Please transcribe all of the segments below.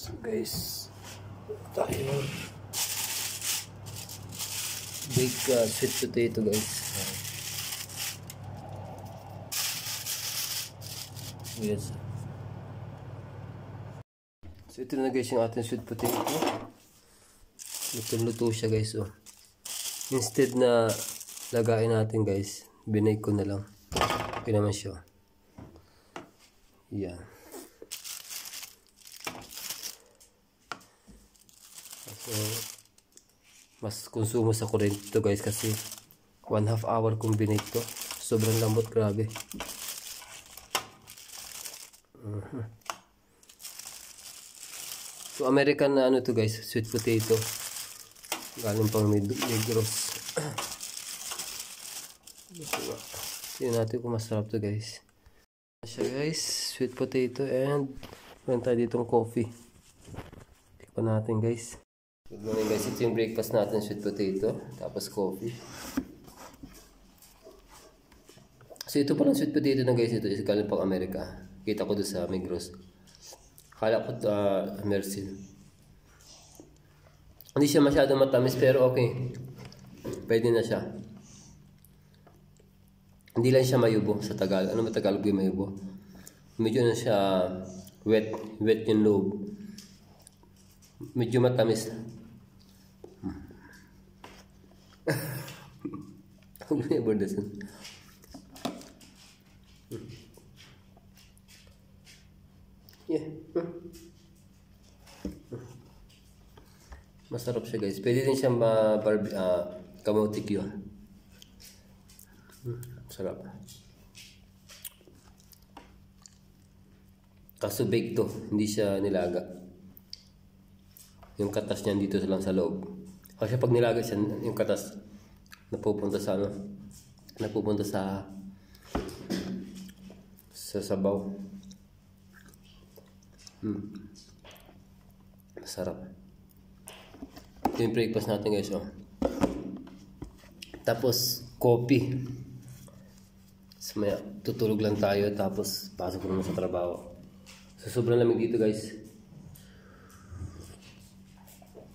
So guys, tayo bake sweet potato guys. Yes. So ito na guys yung ating sweet potato. Luto siya guys. Oh. Instead na lagain natin guys, binake ko na lang. Okay naman siya. Yan. So, mas konsumo sa kuryente to guys kasi 1/2 hour kung binake to. Sobrang lambot, grabe. So American na ano to guys, sweet potato. Galing pang Negros. Tingnan natin kung masarap to guys. Siya guys, sweet potato and meron tayo ditong coffee. Tikpan natin guys. Good morning guys, ito yung breakfast natin, sweet potato, tapos coffee. So ito palang sweet potato na guys, ito is galing pang Amerika. Kita ko doon sa Negros. Kala ko Mercil. Hindi siya masyadong matamis pero okay. Pwede na siya. Hindi lang siya mayubo sa Tagalog. Ano ba Tagalog yung mayubo? Medyo na siya wet yung loob. Medyo matamis. Ano yung bordasan? Yeah. Masarap siya guys. Pwede din siyang kamote Q. Sarap. Kaso bake to, hindi siya nilaga. Yung katas niyan dito lang sa loob. Kasi pag nilaga siya, yung katas napupunta sa ano? Napupunta sa sabaw. Masarap. Ito yung breakfast natin guys. Oh. Tapos coffee. So, maya, tutulog lang tayo tapos pasok naman sa trabaho. So sobrang lamig dito guys.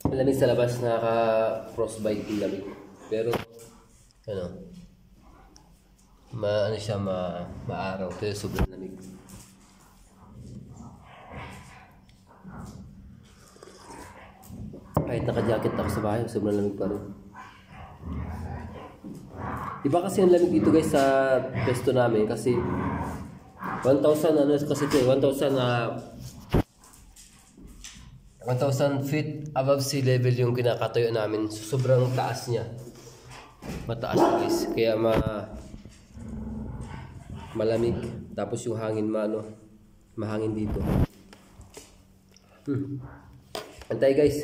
Malamig sa labas, nakaka-frostbite yung lamig. Pero ano, ano siya, maaraw. Pero sobrang lamig. Kahit naka-jacket ako sa bahay, sobrang lamig pa rin. Iba kasi yung lamig dito guys sa pesto namin kasi 1,000 ano kasi ito 1,000 feet above sea level yung kinakatayo namin. So, sobrang taas niya. Mataas guys. Kaya malamig. Tapos yung hangin mahangin dito. Antay guys.